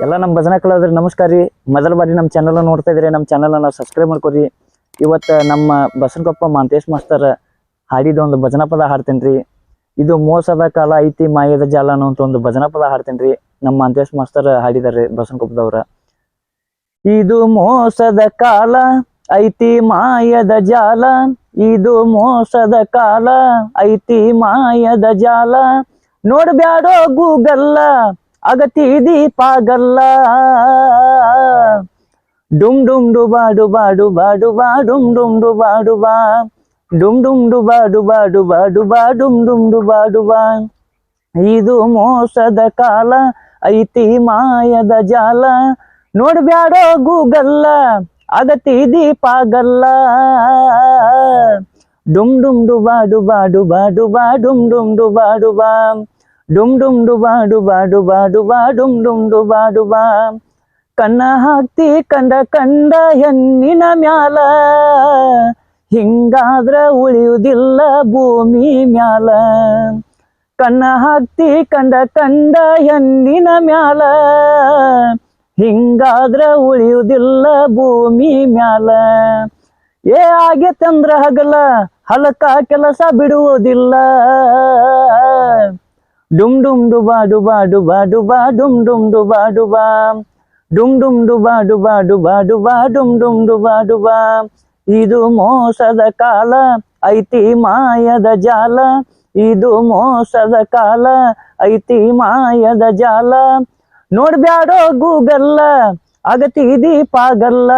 ಎಲ್ಲ ನಮ್ಮ ಭಜನಾ ಕಲಾವಿದರಿಗೆ ನಮಸ್ಕಾರ ರೀ. ಮೊದಲ ಬಾರಿ ನಮ್ಮ ಚಾನಲ್ ನೋಡ್ತಾ ಇದ್ರೆ ನಮ್ಮ ಚಾನಲ್ ಸಬ್ಸ್ಕ್ರೈಬ್ ಮಾಡ್ಕೊರಿ. ಇವತ್ತು ನಮ್ಮ ಬಸನಕೊಪ್ಪ ಮಾಂತೇಶ್ ಮಾಸ್ತರ್ ಹಾಡಿದ ಒಂದು ಭಜನಾ ಪದ ಹಾಡ್ತೇನೆ ರೀ. ಇದು ಮೋಸದ ಕಾಲ ಐತಿ ಮಾಯದ ಜಾಲ ಅನ್ನೋ ಒಂದು ಭಜನಾ ಪದ ಹಾಡ್ತೇನೆ ರೀ. ನಮ್ಮ ಮಾಂತೇಶ್ ಮಾಸ್ತರ್ ಹಾಡಿದಾರೆ ಬಸನಕೊಪ್ಪದವ್ರ. ಇದು ಮೋಸದ ಕಾಲ ಐತಿ ಮಾಯದ ಜಾಲ, ಇದು ಮೋಸದ ಕಾಲ ಐತಿ ಮಾಯದ ಜಾಲ, ನೋಡ್ಬ್ಯಾಡೋ ಗೂಗಲ್ಲ ಅಗತಿ ದೀಪಾಗಲ್ಲ. ಡುಮ್ ಡುಮ್ ಡುಬಾ ಡುಬಾ ಡುಬಾ ಡುಬಾ ಡುಮ್ ಡುಮ್ ಡುಬಾ ಡುಬಾ ಡುಮ್ ಡುಮ್ ಡುಬಾ ಡುಬಾ ಡುಬಾ ಡುಬಾ ಡುಮ್ ಡುಮ್ ಡುಬಾ ಡುಬಾ. ಇದು ಮೋಸದ ಕಾಲ ಐತಿ ಮಾಯದ ಜಾಲ, ನೋಡ್ಬ್ಯಾಡೋ ಗೂಗಲ್ಲ ಅಗತಿ ದೀಪಾಗಲ್ಲ. ಡುಮ್ ಡುಮ್ ಡುಬಾ ಡುಬಾ ಡುಬಾ ಡುಬಾ ಡುಮ್ ಡುಮ್ ಡುಬಾ ಡುಬಾ ಡುಮ್ ಡುಮ್ ಡುಬಾ ಡುಬಾ ಡುಬಾ ಡುಬಾ ಡುಮ್ ಡುಮ್ ಡುಬಾ ಡುಬಾ. ಕಣ್ಣ ಹಾಕ್ತಿ ಕಂಡ ಕಂಡ ಹೆಣ್ಣಿನ ಮ್ಯಾಲ, ಹಿಂಗಾದ್ರ ಉಳಿಯುವುದಿಲ್ಲ ಭೂಮಿ ಮ್ಯಾಲ. ಕಣ್ಣ ಹಾಕ್ತಿ ಕಂಡ ಕಂಡ ಹೆಣ್ಣಿನ ಮ್ಯಾಲ, ಹಿಂಗಾದ್ರ ಉಳಿಯುವುದಿಲ್ಲ ಭೂಮಿ ಮ್ಯಾಲ. ಏ ಆಗೇತಂದ್ರ ಹಗಲ ಹಲಕ ಕೆಲಸ ಬಿಡುವುದಿಲ್ಲ. ಡುಮ್ ಡುಮ್ ಡುಬಾ ಡುಬಾ ಡುಬಾ ಡುಬಾ ಡುಮ್ ಡುಮ್ ಡುಬಾ ಡುಬಾ ಡುಮ್ ಡುಮ್ ಡುಬಾ ಡುಬಾ ಡುಬಾ ಡುಬಾ ಡುಮ್ ಡುಮ್ ಡುಬಾ ಡುಬಾ. ಇದು ಮೋಸದ ಕಾಲ ಐತಿ ಮಾಯದ ಜಾಲ, ಇದು ಮೋಸದ ಕಾಲ ಐತಿ ಮಾಯದ ಜಾಲ, ನೋಡ್ಬ್ಯಾಡೋ ಗೂಗಲ್ಲ ಅಗತಿ ದೀಪಾಗಲ್ಲ.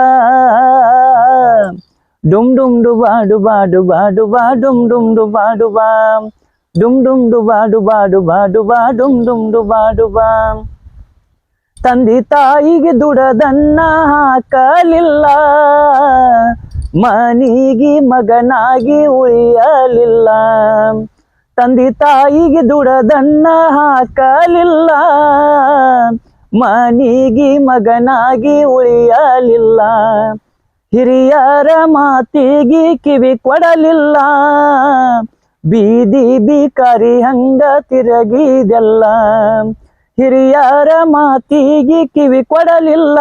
ಡುಮ್ ಡುಮ್ ಡುಬಾ ಡುಬಾ ಡುಬಾ ಡುಬಾ ಡುಮ್ ಡುಮ್ ಡುಬಾ ಡುಬಾ ಡುಮ್ ಡುಮ್ ಡುಬಾ ಡುಬಾ ಡುಬಾ ಡುಬಾ ಡುಮ್ ಡುಮ್ ಡುಬಾ ಡುಬಾ. ತಂದೆ ತಾಯಿಗೆ ದುಡದನ್ನ ಹಾಕಲಿಲ್ಲ, ಮನಿಗೆ ಮಗನಾಗಿ ಉಳಿಯಲಿಲ್ಲ. ತಂದೆ ತಾಯಿಗೆ ದುಡದನ್ನ ಹಾಕಲಿಲ್ಲ, ಮನಿಗೆ ಮಗನಾಗಿ ಉಳಿಯಲಿಲ್ಲ. ಹಿರಿಯರ ಮಾತಿಗೆ ಕಿವಿ ಕೊಡಲಿಲ್ಲ, ಬೀದಿ ಬಿಕಾರಿ ಹಂಗ ತಿರುಗಿದೆಲ್ಲ. ಹಿರಿಯರ ಮಾತಿಗೆ ಕಿವಿ ಕೊಡಲಿಲ್ಲ,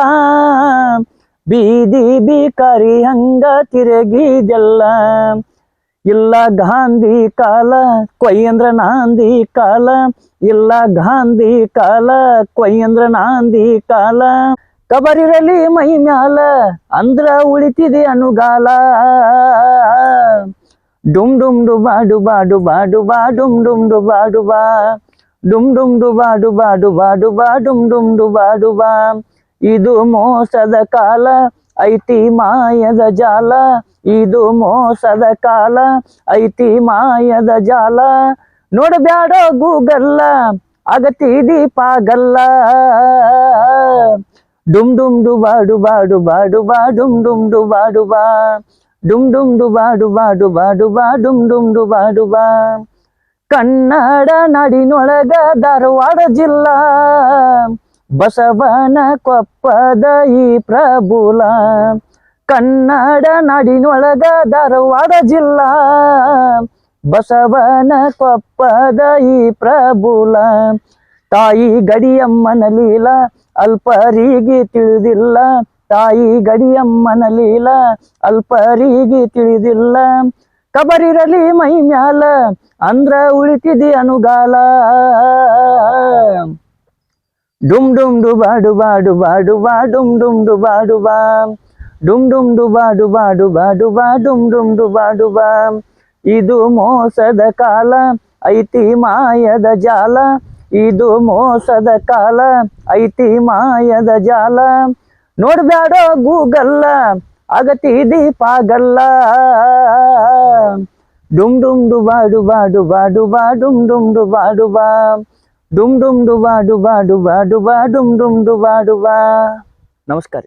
ಬೀದಿ ಬಿಕಾರಿ ಹಂಗ ತಿರುಗಿದೆಲ್ಲ. ಇಲ್ಲ ಗಾಂಧಿ ಕಾಲ ಕೊಯ್ಯಂದ್ರ ನಾಂದಿ ಕಾಲ, ಇಲ್ಲ ಗಾಂಧಿ ಕಾಲ ಕೊಯ್ಯಂದ್ರ ನಾಂದಿ ಕಾಲ. ಕಬರಿರಲಿ ಮೈ ಮ್ಯಾಲ ಅಂದ್ರ ಉಳಿತಿದೆ ಅನುಗಾಲ. ಡುಮ್ ಡುಮ್ ಡುಬಾ ಡುಬಾ ಡುಬಾ ಡುಬಾ ಡುಮ್ ಡುಮ್ ಡುಬಾ ಡುಬಾ ಡುಮ್ ಡುಮ್ ಡುಬಾ ಡುಬಾ ಡುಬಾ ಡುಬಾ ಡುಮ್ ಡುಮ್ ಡುಬಾ ಡುಬಾ. ಇದು ಮೋಸದ ಕಾಲ ಐತಿ ಮಾಯದ ಜಾಲ, ಇದು ಮೋಸದ ಕಾಲ ಐತಿ ಮಾಯದ ಜಾಲ, ನೋಡ್ಬ್ಯಾಡೋ ಗೂಗಲ್ಲ ಅಗತಿ ದೀಪಾಗಲ್ಲ. ಡುಮ್ ಡುಮ್ ಡುಬಾ ಡುಬಾ ಡುಬಾ ಡುಬಾ ಡುಮ್ ಡುಮ್ ಡುಬಾ ಡುಬಾ ಡುಮ್ ಡುಮ್ ಡುಬಾ ಡುಬಾ ಡುಬಾ ಡುಬಾ ಡುಮ್ ಡುಮ್ ಡುಬಾ ಡುಬಾ. ಕನ್ನಡ ನಾಡಿನೊಳಗ ಧಾರವಾಡ ಜಿಲ್ಲಾ, ಬಸವನ ಕೊಪ್ಪದ ಈ ಪ್ರಭುಲ. ಕನ್ನಡ ನಾಡಿನೊಳಗ ಧಾರವಾಡ ಜಿಲ್ಲಾ, ಬಸವನ ಕೊಪ್ಪದ ಈ ಪ್ರಭುಲ. ತಾಯಿ ಗಡಿಯಮ್ಮನ ಲೀಲ ಅಲ್ಪರಿಗೆ ತಿಳಿದಿಲ್ಲ, ತಾಯಿ ಗಡಿಯಮ್ಮನ ಲೀಲ ಅಲ್ಪರಿಗೆ ತಿಳಿದಿಲ್ಲ. ಕಬರಿರಲಿ ಮೈ ಮ್ಯಾಲ ಅಂದ್ರ ಉಳಿತಿದೆ ಅನುಗಾಲ. ಡುಮ್ ಡುಮ್ ಡುಬಾ ಡುಬಾ ಡುಬಾ ಡುಬಾ ಡುಮ್ ಡುಮ್ ಡುಬಾ ಡುಬಾ ಡುಮ್ ಡುಮ್ ಡುಬಾ ಡುಬಾ ಡುಬಾ ಡುಬಾ ಡುಮ್ ಡುಮ್ ಡುಬಾ ಡುಬಾ. ಇದು ಮೋಸದ ಕಾಲ ಐತಿ ಮಾಯದ ಜಾಲ, ಇದು ಮೋಸದ ಕಾಲ ಐತಿ ಮಾಯದ ಜಾಲ, ನೋಡ್ಬ್ಯಾಡೋ ಗೂಗಲ್ಲ ಅಗತಿ ದೀಪಾಗಲ್ಲ. ಡುಮ್ ಡುಮ್ ಡುಬಾ ಡುಬಾ ಡುಬಾ ಡುಬಾ ಡುಮ್ ಡುಮ್ ಡುಬಾ ಡುಬಾ ಡುಮ್ ಡುಮ್ ಡುಬಾ ಡುಬಾ ಡುಬಾ ಡುಬಾ ಡುಮ್ ಡುಮ್ ಡುಬಾ ಡುಬಾ. ನಮಸ್ಕಾರ.